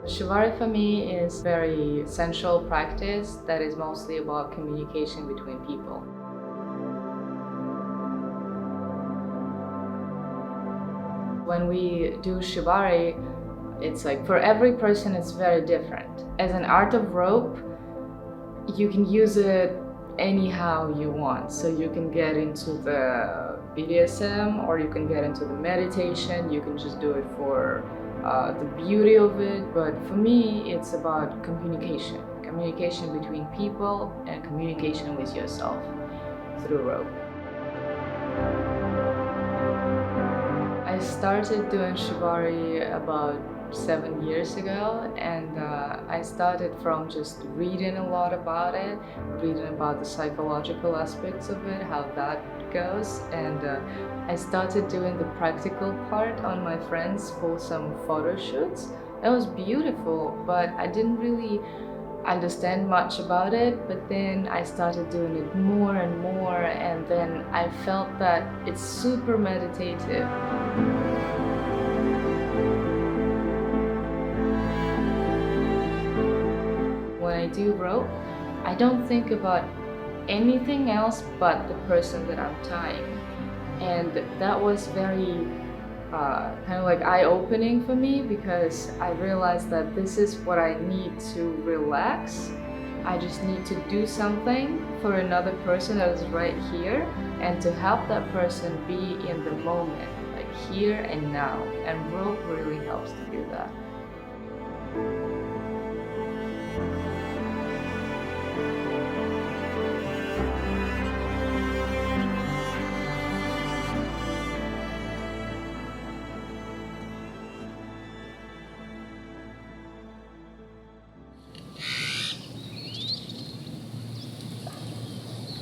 Shibari for me is very sensual practice that is mostly about communication between people. When we do Shibari, it's like for every person it's very different. As an art of rope, you can use it anyhow you want. So you can get into the BDSM or you can get into the meditation, you can just do it for the beauty of it. But for me, it's about communication. Communication between people and communication with yourself through rope. I started doing Shibari about 7 years ago, and I started from just reading a lot about it, reading about the psychological aspects of it, how that goes, and I started doing the practical part on my friends for some photo shoots. It was beautiful, but I didn't really understand much about it. But then I started doing it more and more, and then I felt that it's super meditative. When I do rope, I don't think about anything else but the person that I'm tying. And that was very kind of like eye-opening for me, because I realized that this is what I need to relax. I just need to do something for another person that is right here and to help that person be in the moment, like here and now. And rope really helps to do that.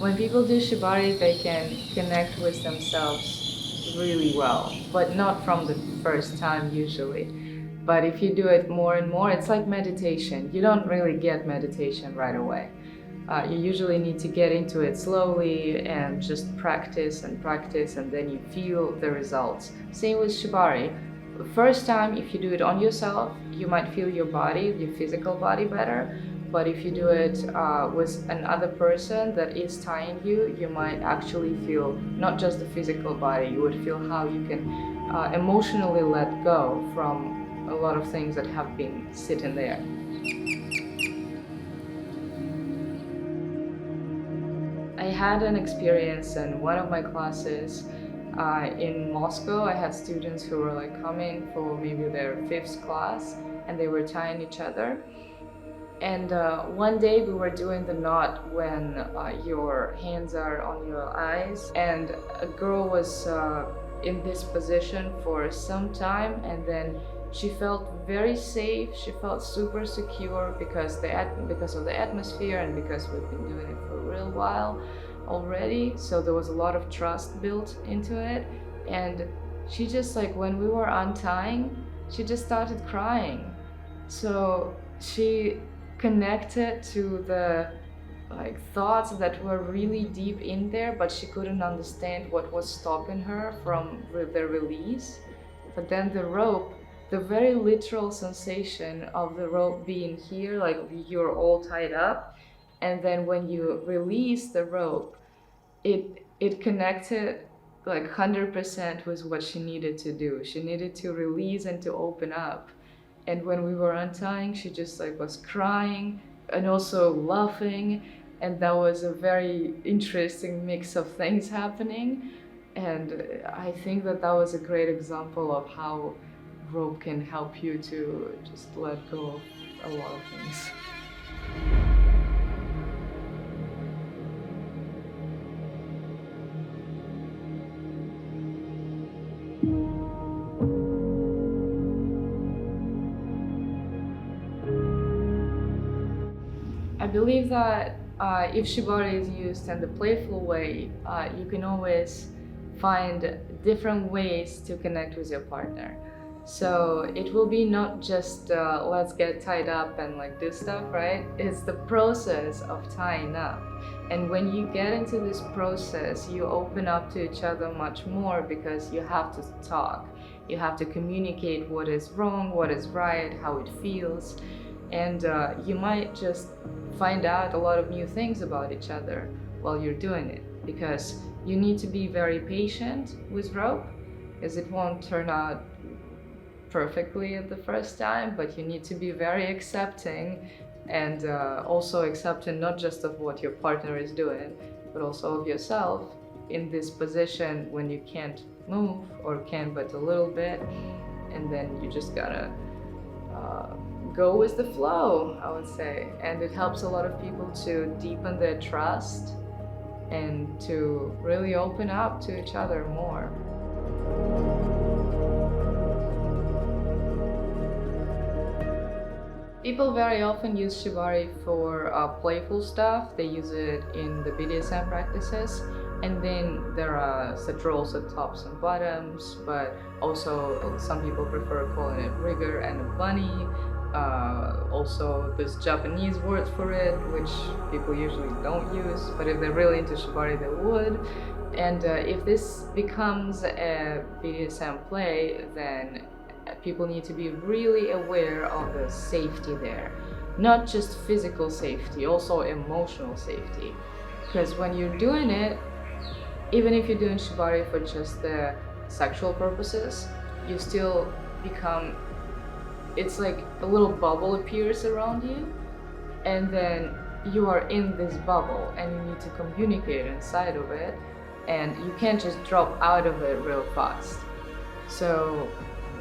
When people do Shibari, they can connect with themselves really well, but not from the first time usually. But if you do it more and more, it's like meditation. You don't really get meditation right away. You usually need to get into it slowly and just practice, and then you feel the results. Same with Shibari. The first time, if you do it on yourself, you might feel your body, your physical body better. But if you do it with another person that is tying you, you might actually feel not just the physical body, you would feel how you can emotionally let go from a lot of things that have been sitting there. I had an experience in one of my classes in Moscow. I had students who were like coming for maybe their 5th class, and they were tying each other. And one day we were doing the knot when your hands are on your eyes, and a girl was in this position for some time, and then she felt very safe. She felt super secure because of the atmosphere and because we've been doing it for a real while already. So there was a lot of trust built into it, and she just, like, when we were untying, she just started crying. So she connected to the thoughts that were really deep in there, but she couldn't understand what was stopping her from the release. But then the rope, the very literal sensation of the rope being here, like you're all tied up, and then when you release the rope, it connected like 100% with what she needed to do. She needed to release and to open up. And when we were untying, she just was crying and also laughing. And that was a very interesting mix of things happening. And I think that was a great example of how rope can help you to just let go of a lot of things. I believe that if Shibari is used in the playful way, you can always find different ways to connect with your partner. So it will be not just let's get tied up and do stuff, right? It's the process of tying up. And when you get into this process, you open up to each other much more because you have to talk. You have to communicate what is wrong, what is right, how it feels. And you might just find out a lot of new things about each other while you're doing it, because you need to be very patient with rope, because it won't turn out perfectly at the first time, but you need to be very accepting, and also accepting not just of what your partner is doing, but also of yourself in this position when you can't move or can but a little bit, and then you just gotta go with the flow, I would say. And it helps a lot of people to deepen their trust and to really open up to each other more. People very often use Shibari for playful stuff. They use it in the BDSM practices. And then there are set roles at tops and bottoms, but also some people prefer calling it rigger and a bunny. Also, there's Japanese words for it, which people usually don't use, but if they're really into Shibari, they would. And if this becomes a BDSM play, then people need to be really aware of the safety there. Not just physical safety, also emotional safety. Because when you're doing it, even if you're doing Shibari for just the sexual purposes, you still become, it's like a little bubble appears around you, and then you are in this bubble and you need to communicate inside of it, and you can't just drop out of it real fast. So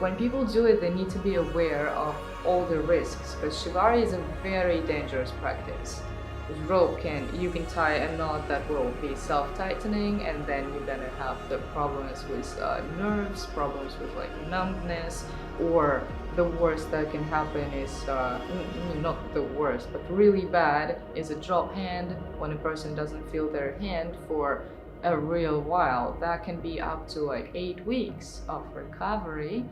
when people do it, they need to be aware of all the risks, because Shibari is a very dangerous practice. With rope, you can tie a knot that will be self-tightening, and then you're gonna have the problems with nerves, problems with like numbness, or the worst that can happen is, not the worst, but really bad is a drop hand, when a person doesn't feel their hand for a real while. That can be up to like 8 weeks of recovery,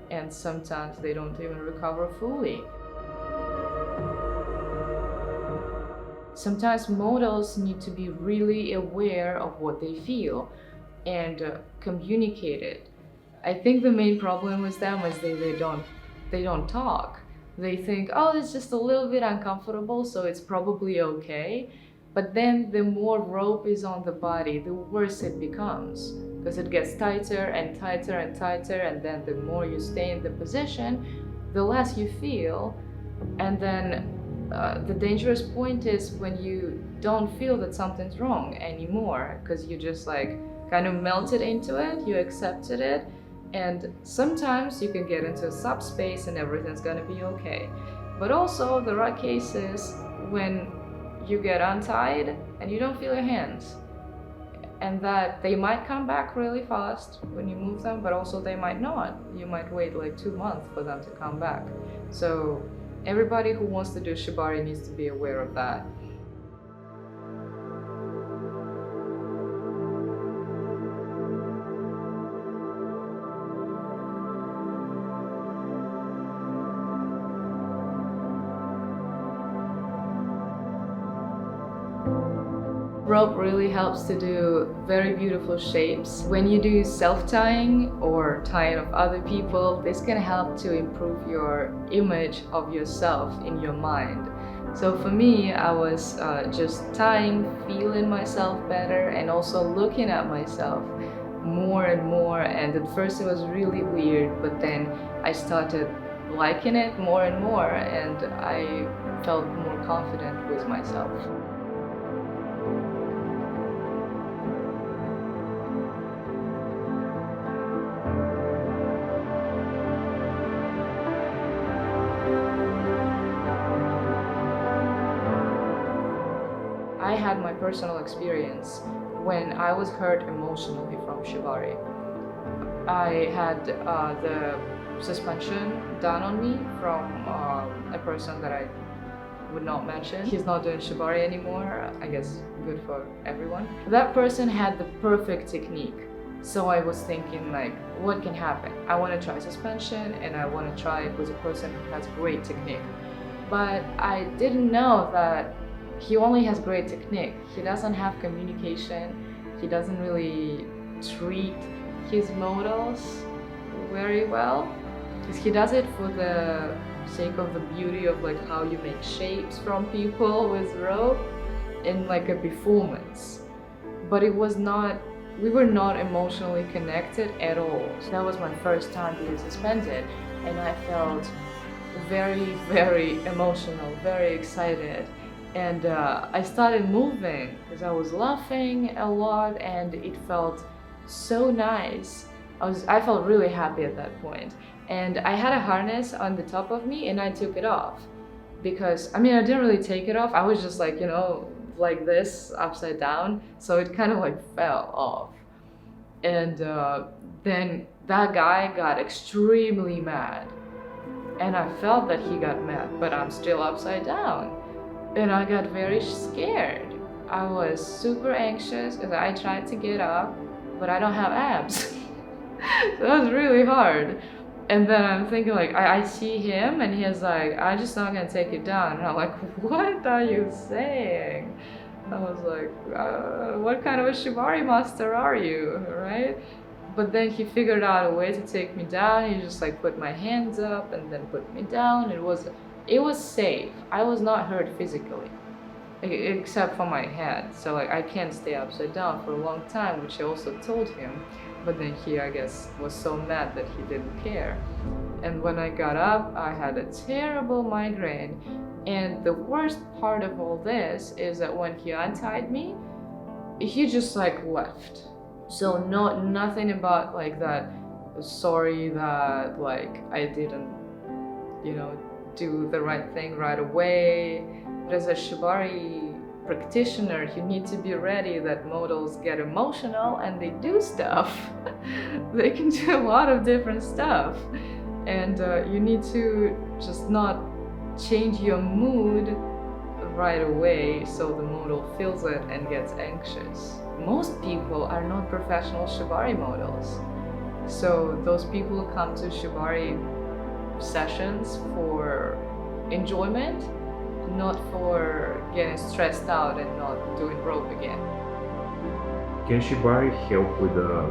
and sometimes they don't even recover fully. Sometimes models need to be really aware of what they feel and communicate it. I think the main problem with them is they don't talk. They think, oh, it's just a little bit uncomfortable, so it's probably okay. But then the more rope is on the body, the worse it becomes, because it gets tighter and tighter and tighter, and then the more you stay in the position, the less you feel. And then the dangerous point is when you don't feel that something's wrong anymore, because you just like kind of melted into it, you accepted it, and sometimes you can get into a subspace and everything's gonna be okay. But also there are cases when you get untied and you don't feel your hands, and that they might come back really fast when you move them, but also they might not. You might wait like 2 months for them to come back. So everybody who wants to do Shibari needs to be aware of that. Rope really helps to do very beautiful shapes. When you do self-tying or tying of other people, this can help to improve your image of yourself in your mind. So for me, I was just tying, feeling myself better, and also looking at myself more and more. And at first it was really weird, but then I started liking it more and more, and I felt more confident with myself. I had my personal experience when I was hurt emotionally from Shibari. I had the suspension done on me from a person that I would not mention. He's not doing Shibari anymore, I guess good for everyone. That person had the perfect technique. So I was thinking like, what can happen? I want to try suspension, and I want to try it with a person who has great technique. But I didn't know that he only has great technique. He doesn't have communication. He doesn't really treat his models very well, because he does it for the sake of the beauty of like how you make shapes from people with rope in like a performance. But it was not, we were not emotionally connected at all. So that was my first time being suspended, and I felt very, very emotional, very excited. And I started moving because I was laughing a lot, and it felt so nice. I felt really happy at that point. And I had a harness on the top of me, and I took it off because, I mean, I didn't really take it off. I was just like, you know, like this, upside down. So it kind of like fell off. And then that guy got extremely mad. And I felt that he got mad, but I'm still upside down. And I got very scared. I was super anxious because I tried to get up, but I don't have abs. So that was really hard. And then I'm thinking like, I see him and he's like, I'm just not gonna take it down. And I'm like, what are you saying? I was like, what kind of a Shibari master are you, right? But then he figured out a way to take me down. He just like put my hands up and then put me down. It was safe. I was not hurt physically, except for my head. So like I can't stay upside down for a long time, which I also told him. But then he, I guess, was so mad that he didn't care. And when I got up, I had a terrible migraine. And the worst part of all this is that when he untied me, he just like left. So nothing about like that, sorry that like I didn't, you know, do the right thing right away. But as a Shibari practitioner, you need to be ready that models get emotional and they do stuff. They can do a lot of different stuff. And you need to just not change your mood right away so the model feels it and gets anxious. Most people are not professional Shibari models. So those people come to Shibari sessions for enjoyment, not for getting stressed out and not doing rope again. Can Shibari help with the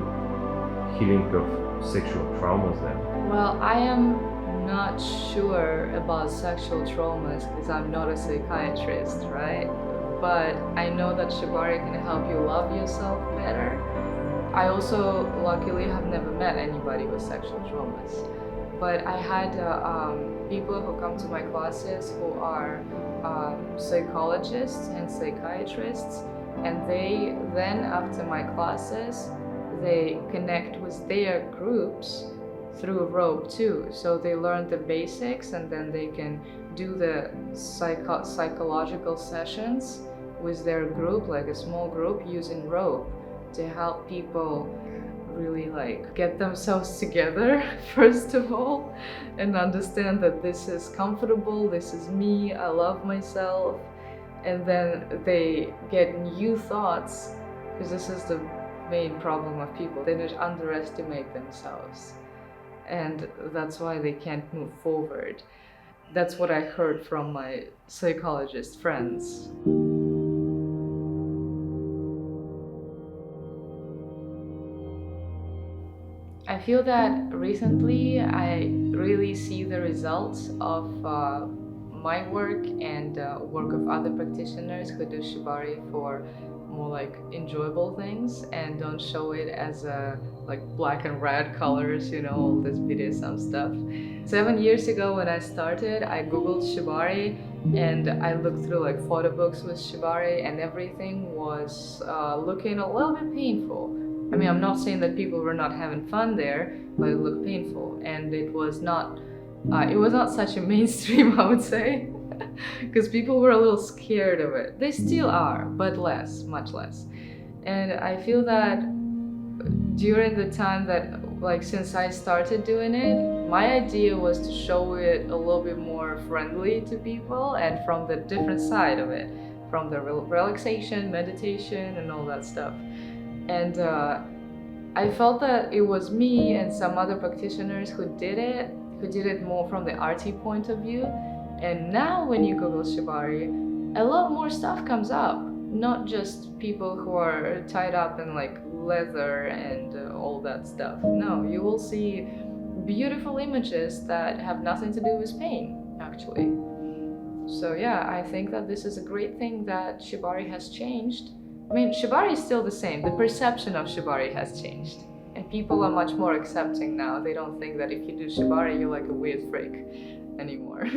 healing of sexual traumas then? Well, I am not sure about sexual traumas because I'm not a psychiatrist, right? But I know that Shibari can help you love yourself better. I also luckily have never met anybody with sexual traumas. But I had people who come to my classes who are psychologists and psychiatrists, and they then, after my classes, they connect with their groups through rope too. So they learn the basics, and then they can do the psychological sessions with their group, like a small group, using rope to help people really like get themselves together first of all, and understand that this is comfortable, this is me, I love myself, and then they get new thoughts, because this is the main problem of people. They just underestimate themselves, and that's why they can't move forward. That's what I heard from my psychologist friends. I feel that recently I really see the results of my work and work of other practitioners who do Shibari for more like enjoyable things and don't show it as like black and red colors, you know, all this BDSM stuff. 7 years ago when I started, I googled Shibari and I looked through like photo books with Shibari, and everything was looking a little bit painful. I mean, I'm not saying that people were not having fun there, but it looked painful, and it was not such a mainstream, I would say, because people were a little scared of it. They still are, but less, much less. And I feel that during the time that, like, since I started doing it, my idea was to show it a little bit more friendly to people and from the different side of it, from the relaxation, meditation, and all that stuff. And I felt that it was me and some other practitioners who did it more from the arty point of view. And now when you Google Shibari, a lot more stuff comes up. Not just people who are tied up in like leather and all that stuff. No, you will see beautiful images that have nothing to do with pain, actually. So yeah, I think that this is a great thing that Shibari has changed. I mean, Shibari is still the same. The perception of Shibari has changed. And people are much more accepting now. They don't think that if you do Shibari, you're like a weird freak anymore.